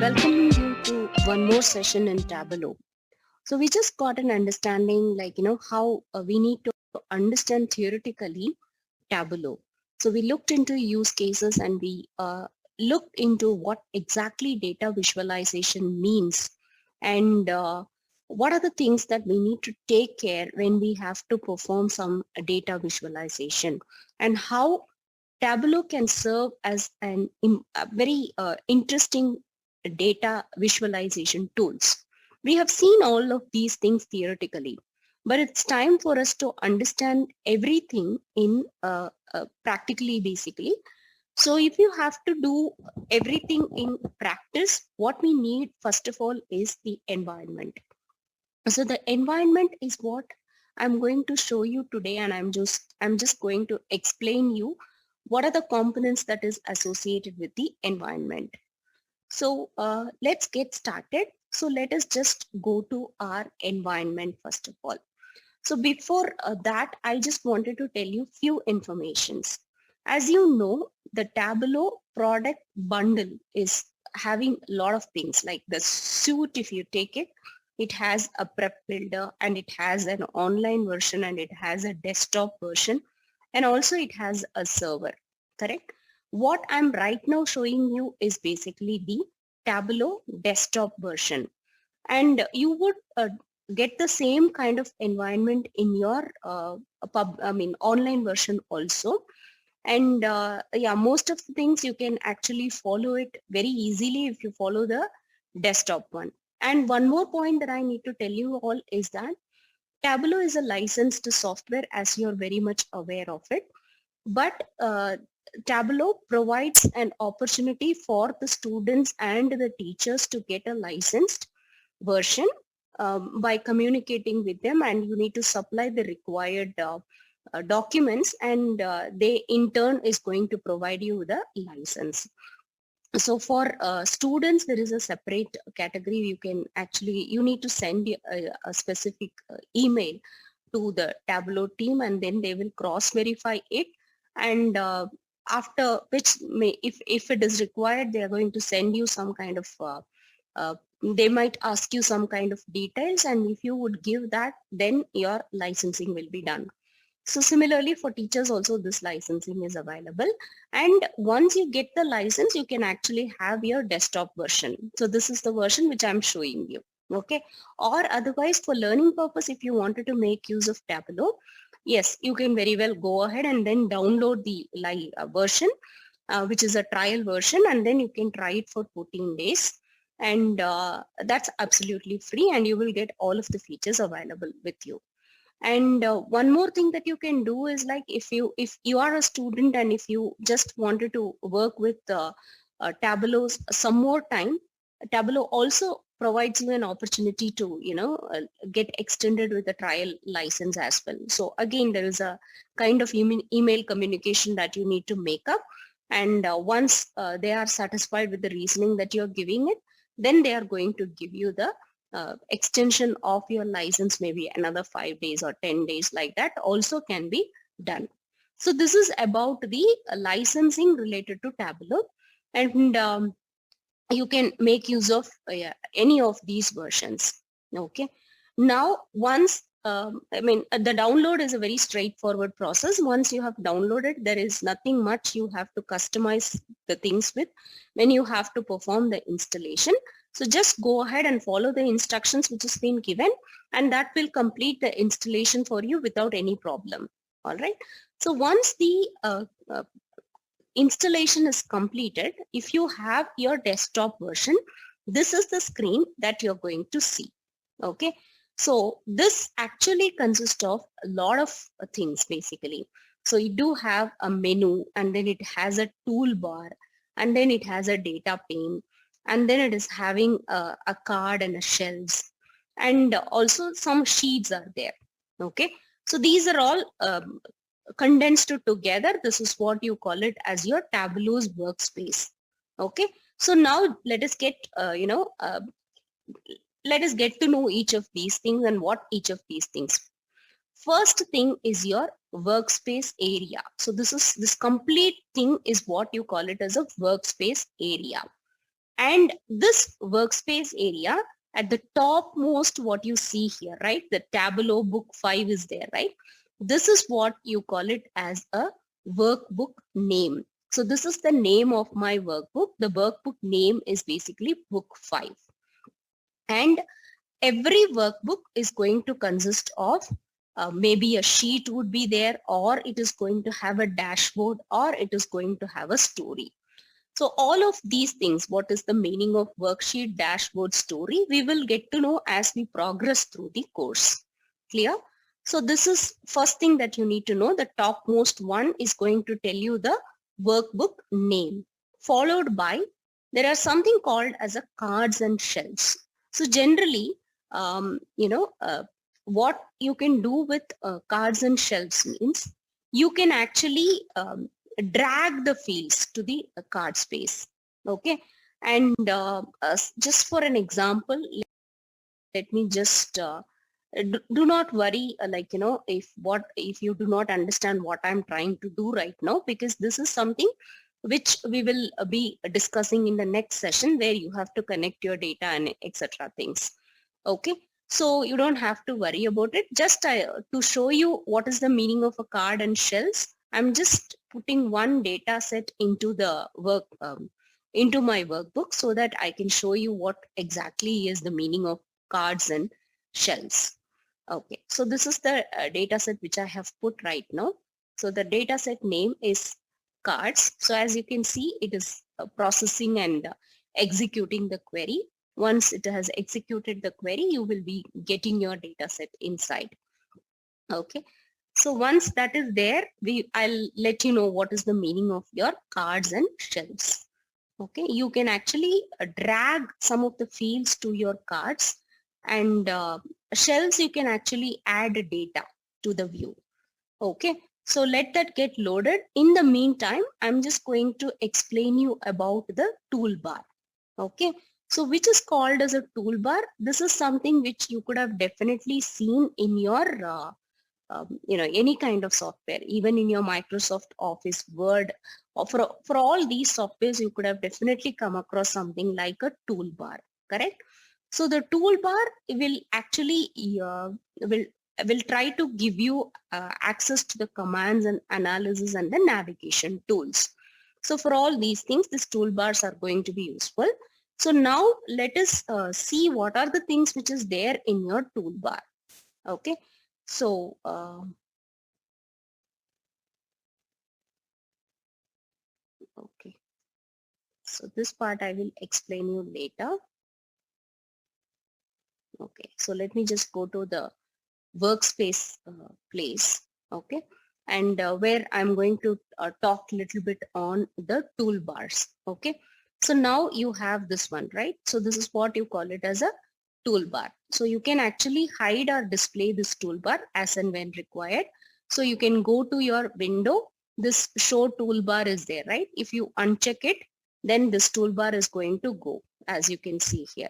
welcoming you to one more session in Tableau. So we just got an understanding how we need to understand theoretically Tableau. So we looked into use cases and we looked into what exactly data visualization means and what are the things that we need to take care when we have to perform some data visualization and how Tableau can serve as a very interesting data visualization tools. We have seen all of these things theoretically, but it's time for us to understand everything in practically, basically. So if you have to do everything in practice, what we need first of all is the environment. So the environment is what I'm going to show you today, and I'm just going to explain you what are the components that is associated with the environment. So let's get started. So let us just go to our environment first of all. So before that, I just wanted to tell you few informations. As you know, the Tableau product bundle is having a lot of things like the suite. If you take it, it has a prep builder and it has an online version and it has a desktop version and also it has a server, correct? What I'm right now showing you is basically the Tableau desktop version, and you would get the same kind of environment in your online version also. And yeah, most of the things you can actually follow it very easily if you follow the desktop one. And one more point that I need to tell you all is that Tableau is a licensed software, as you're very much aware of it. But Tableau provides an opportunity for the students and the teachers to get a licensed version by communicating with them, and you need to supply the required documents, and they in turn is going to provide you the license. So for students, there is a separate category. You need to send a specific email to the Tableau team, and then they will cross verify it, and after which if it is required, they are going to send you some kind of they might ask you some kind of details, and if you would give that, then your licensing will be done. So similarly for teachers also, this licensing is available, and once you get the license, you can actually have your desktop version. So this is the version which I'm showing you, okay? Or otherwise, for learning purpose, if you wanted to make use of Tableau, yes, you can very well go ahead and then download the version, which is a trial version, and then you can try it for 14 days. And that's absolutely free, and you will get all of the features available with you. And one more thing that you can do is, like, if you are a student and if you just wanted to work with Tableau some more time, Tableau also provides you an opportunity to get extended with a trial license as well. So again, there is a kind of email communication that you need to make up, and once they are satisfied with the reasoning that you're giving it, then they are going to give you the extension of your license, maybe another 5 days or 10 days, like that also can be done. So this is about the licensing related to Tableau, and you can make use of any of these versions. Okay, now once the download is a very straightforward process. Once you have downloaded, there is nothing much you have to customize the things with when you have to perform the installation. So just go ahead and follow the instructions which has been given, and that will complete the installation for you without any problem. All right. So once the installation is completed, if you have your desktop version, this is the screen that you're going to see. Okay. So this actually consists of a lot of things basically. So you do have a menu, and then it has a toolbar, and then it has a data pane, and then it is having a card and a shelves, and also some sheets are there. Okay. So these are all condensed together. This is what you call it as your Tableau's workspace. Okay. So now let us get let us get to know each of these things and what each of these things. First thing is your workspace area. So this complete thing is what you call it as a workspace area. And this workspace area at the topmost, what you see here, right? The Tableau book 5 is there, right? This is what you call it as a workbook name. So this is the name of my workbook. The workbook name is basically book 5. And every workbook is going to consist of maybe a sheet would be there, or it is going to have a dashboard, or it is going to have a story. So all of these things, what is the meaning of worksheet, dashboard, story, we will get to know as we progress through the course. Clear? So this is first thing that you need to know. The topmost one is going to tell you the workbook name, followed by there are something called as a cards and shelves. So generally, what you can do with cards and shelves means you can actually drag the fields to the card space. Okay, and just for an example, let me just do not worry, if you do not understand what I'm trying to do right now, because this is something which we will be discussing in the next session, where you have to connect your data and etc. things. Okay, so you don't have to worry about it. Just to show you what is the meaning of a card and shells, I'm just putting one data set into the into my workbook, so that I can show you what exactly is the meaning of cards and shells. Okay, so this is the data set which I have put right now. So the data set name is cards. So as you can see, it is processing and executing the query. Once it has executed the query, you will be getting your data set inside. Okay, so once that is there, I'll let you know what is the meaning of your cards and shelves. Okay, you can actually drag some of the fields to your cards, and shelves you can actually add data to the view. Okay, so let that get loaded. In the meantime, I'm just going to explain you about the toolbar. Okay, so which is called as a toolbar. This is something which you could have definitely seen in your any kind of software, even in your Microsoft Office, Word, or for all these softwares, you could have definitely come across something like a toolbar, correct? So the toolbar will actually will try to give you access to the commands and analysis and the navigation tools. So for all these things, these toolbars are going to be useful. So now let us see what are the things which is there in your toolbar. Okay, so okay, so this part I will explain you later. Okay, so let me just go to the workspace place. Okay, and where I'm going to talk a little bit on the toolbars. Okay, so now you have this one, right? So this is what you call it as a toolbar. So you can actually hide or display this toolbar as and when required. So you can go to your window. This show toolbar is there, right? If you uncheck it, then this toolbar is going to go, as you can see here.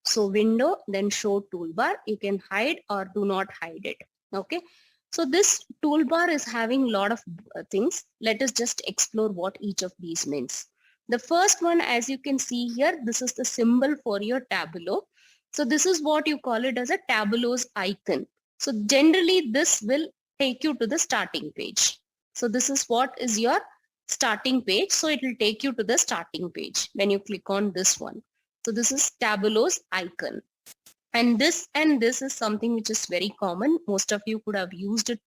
So window, then show toolbar, you can hide or do not hide it. Okay, so this toolbar is having a lot of things. Let us just explore what each of these means. The first one, as you can see here, this is the symbol for your Tableau. So this is what you call it as a Tableau's icon. So generally this will take you to the starting page. So this is what is your starting page. So it will take you to the starting page when you click on this one. So this is Tableau's icon. And this is something which is very common. Most of you could have used it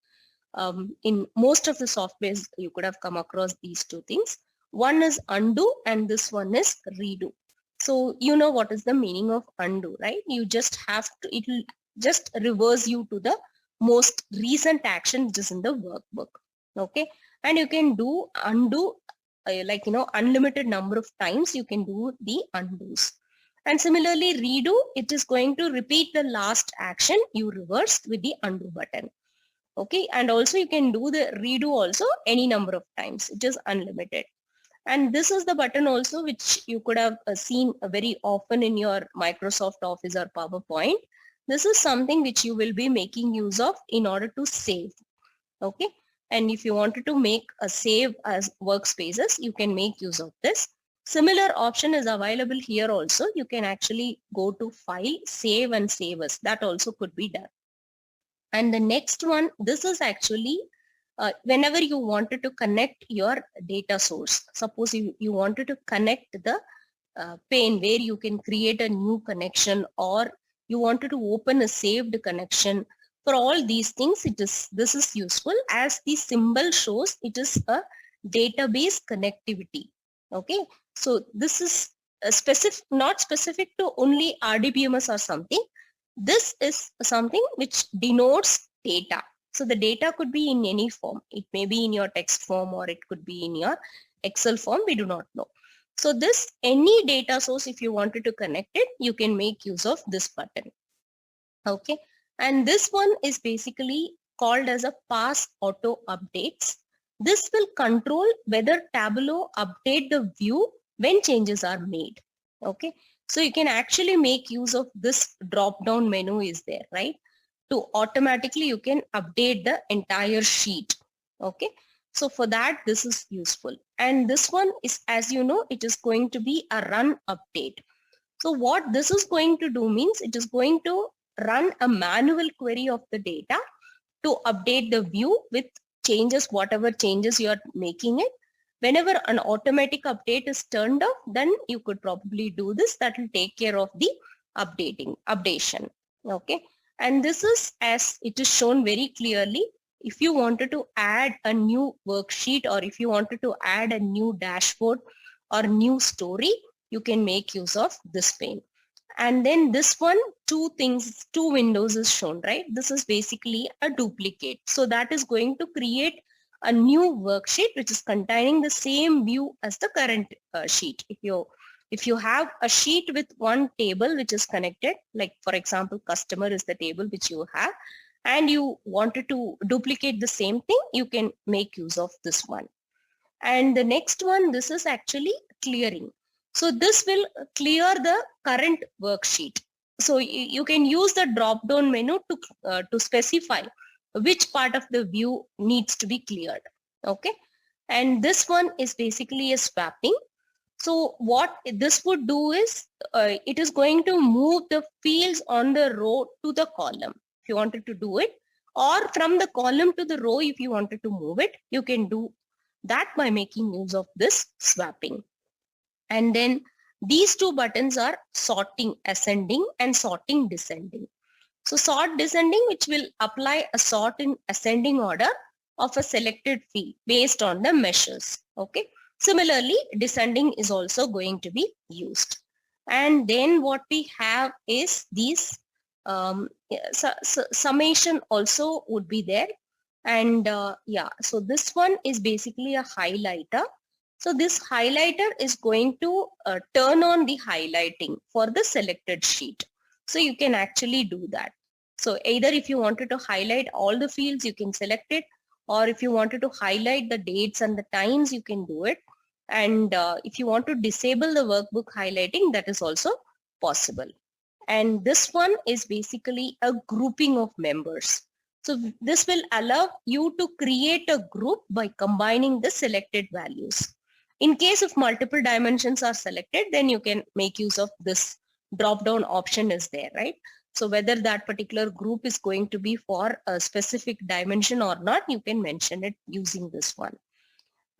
in most of the softwares. You could have come across these two things. One is undo and this one is redo. So you know what is the meaning of undo, right? You just have to, it will just reverse you to the most recent action which is in the workbook. Okay, and you can do undo unlimited number of times you can do the undos. And similarly redo, it is going to repeat the last action you reversed with the undo button. Okay, and also you can do the redo also any number of times. It is unlimited. And this is the button also which you could have seen very often in your Microsoft Office or PowerPoint. This is something which you will be making use of in order to save. Okay, and if you wanted to make a save as workspaces, you can make use of this. Similar option is available here also. You can actually go to File, Save and Save As. That also could be done. And the next one, this is actually whenever you wanted to connect your data source. Suppose you wanted to connect the pane where you can create a new connection, or you wanted to open a saved connection. For all these things, this is useful. As the symbol shows, it is a database connectivity. Okay, so this is not specific to only RDBMS or something. This is something which denotes data. So the data could be in any form. It may be in your text form, or it could be in your Excel form. We do not know. So this, any data source, if you wanted to connect it, you can make use of this button. Okay. And this one is basically called as a pass auto updates. This will control whether Tableau update the view when changes are made. Okay. So you can actually make use of this drop down menu is there, right? To automatically you can update the entire sheet. Okay. So for that, this is useful. And this one is, as you know, it is going to be a run update. So what this is going to do means it is going to run a manual query of the data to update the view with changes, whatever changes you are making it. Whenever an automatic update is turned off, then you could probably do this. That will take care of the updation. Okay. And this is, as it is shown very clearly, if you wanted to add a new worksheet, or if you wanted to add a new dashboard or new story, you can make use of this pane. And then this one, two windows is shown, right? This is basically a duplicate. So that is going to create a new worksheet which is containing the same view as the current sheet. If you have a sheet with one table which is connected, like for example, customer is the table which you have, and you wanted to duplicate the same thing, you can make use of this one. And the next one, this is actually clearing. So this will clear the current worksheet. So you can use the drop down menu to specify which part of the view needs to be cleared. Okay. And this one is basically a swapping. So what this would do is it is going to move the fields on the row to the column if you wanted to do it, or from the column to the row if you wanted to move it. You can do that by making use of this swapping. And then these two buttons are sorting ascending and sorting descending. So sort descending, which will apply a sort in ascending order of a selected field based on the measures. Okay. Similarly, descending is also going to be used. And then what we have is these summation also would be there. And yeah, so this one is basically a highlighter. So this highlighter is going to turn on the highlighting for the selected sheet. So you can actually do that. So either if you wanted to highlight all the fields, you can select it, or if you wanted to highlight the dates and the times, you can do it. And if you want to disable the workbook highlighting, that is also possible. And this one is basically a grouping of members. So this will allow you to create a group by combining the selected values. In case if multiple dimensions are selected, then you can make use of this drop down option is there, right? So whether that particular group is going to be for a specific dimension or not, you can mention it using this one.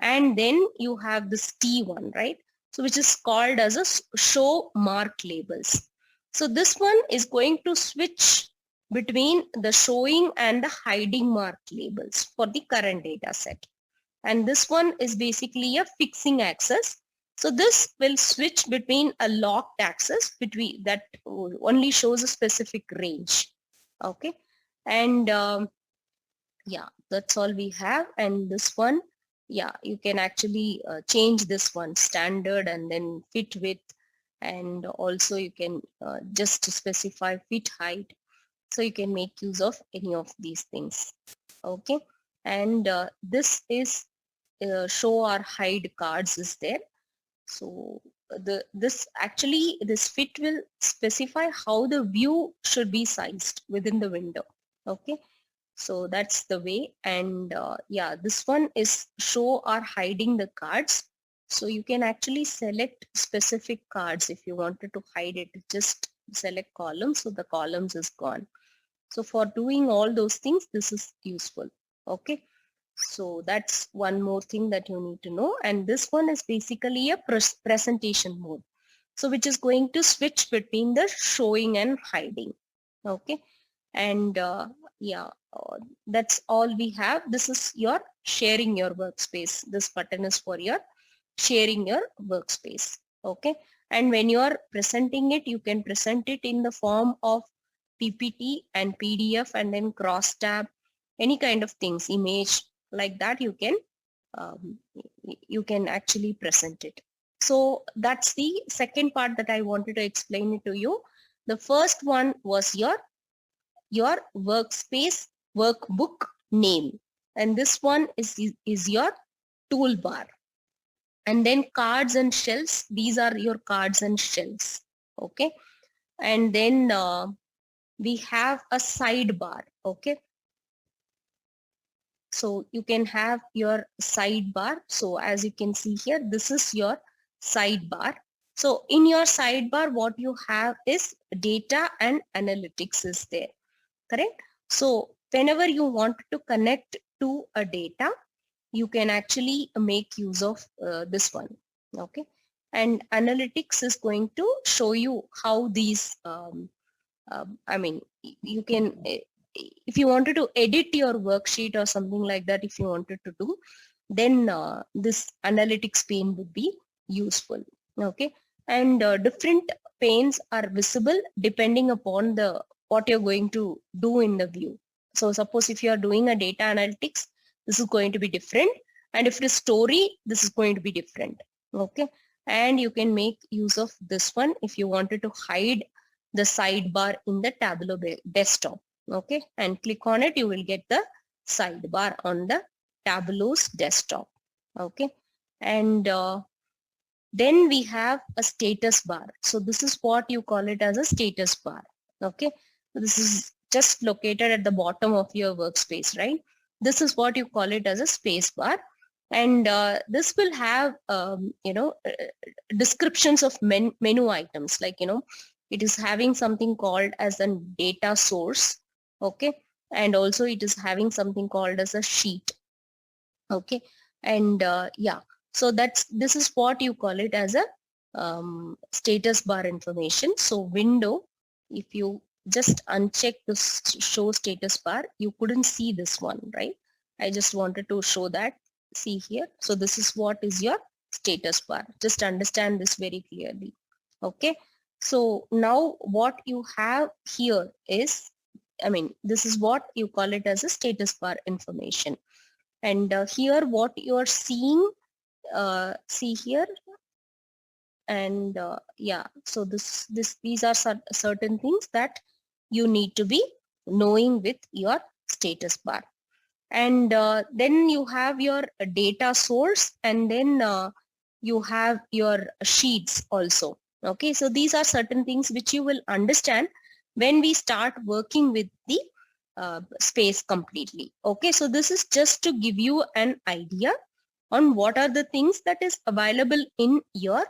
And then you have this T one, right? So which is called as a show mark labels. So this one is going to switch between the showing and the hiding mark labels for the current data set. And this one is basically a fixing access. So this will switch between a locked access between that only shows a specific range. Okay. And yeah, that's all we have. And this one, yeah, you can actually change this one standard and then fit width, and also you can just specify fit height. So you can make use of any of these things. Okay. And this is show or hide cards is there. So this fit will specify how the view should be sized within the window. Okay. So that's the way. And yeah, this one is show or hiding the cards. So you can actually select specific cards if you wanted to hide it. Just select columns, so the columns is gone. So for doing all those things, this is useful. Okay. So that's one more thing that you need to know. And this one is basically a presentation mode. So which is going to switch between the showing and hiding. Okay. And yeah, that's all we have. This is your sharing your workspace. This button is for your sharing your workspace. Okay. And when you are presenting it, you can present it in the form of PPT and PDF and then cross tab, any kind of things, image like that um, you can actually present it. So that's the second part that I wanted to explain it to you. The first one was your workspace workbook name, and this one is your toolbar. And then cards and shells, these are your cards and shells. Okay. And then we have a sidebar. Okay. So you can have your sidebar. So as you can see here, this is your sidebar. So in your sidebar, what you have is data and analytics is there. Correct? So whenever you want to connect to a data, you can actually make use of this one. Okay. And analytics is going to show you how these, I mean, you can, if you wanted to edit your worksheet or something like that, if you wanted to do, then this analytics pane would be useful. Okay. And different panes are visible depending upon the what you're going to do in the view. So suppose if you are doing a data analytics, this is going to be different. And if it is story, this is going to be different. Okay. And you can make use of this one if you wanted to hide the sidebar in the Tableau desktop. Okay. And click on it, you will get the sidebar on the Tableau's desktop. Okay. And then we have a status bar. So this is what you call it as a status bar. Okay. This is just located at the bottom of your workspace, right? This is what you call it as a space bar. And this will have, descriptions of menu items, like, it is having something called as a data source. Okay. And also it is having something called as a sheet. Okay. And yeah, so this is what you call it as a status bar information. So window, if you just uncheck the show status bar, you couldn't see this one, right? I just wanted to show that. See here. So this is what is your status bar. Just understand this very clearly. Okay. So now what you have here is, this is what you call it as a status bar information. And here what you are seeing, see here, and yeah, so these are certain things that you need to be knowing with your status bar. And then you have your data source, and then you have your sheets also. Okay, so these are certain things which you will understand when we start working with the space completely. Okay, so this is just to give you an idea on what are the things that is available in your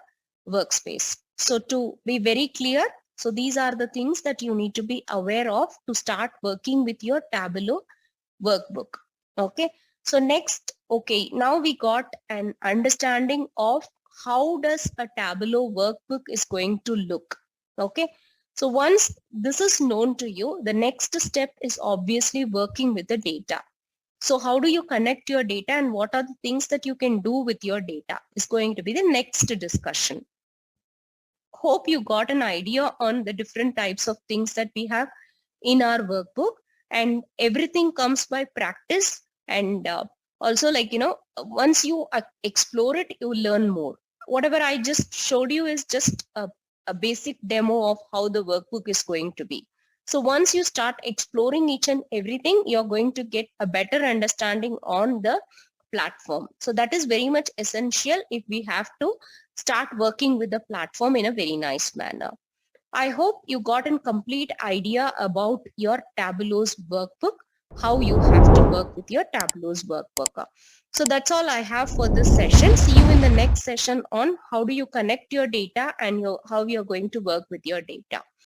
workspace. So to be very clear, so these are the things that you need to be aware of to start working with your Tableau workbook. Okay, so next, okay, now we got an understanding of how does a Tableau workbook is going to look. Okay, so once this is known to you, the next step is obviously working with the data. So how do you connect your data and what are the things that you can do with your data is going to be the next discussion. Hope you got an idea on the different types of things that we have in our workbook, and everything comes by practice. And also, like, once you explore it, you learn more. Whatever I just showed you is just a basic demo of how the workbook is going to be. So once you start exploring each and everything, you're going to get a better understanding on the platform. So that is very much essential if we have to start working with the platform in a very nice manner. I hope you got a complete idea about your Tableau's workbook, how you have to work with your Tableau's workbook. So that's all I have for this session. See you in the next session on how do you connect your data and how you're going to work with your data.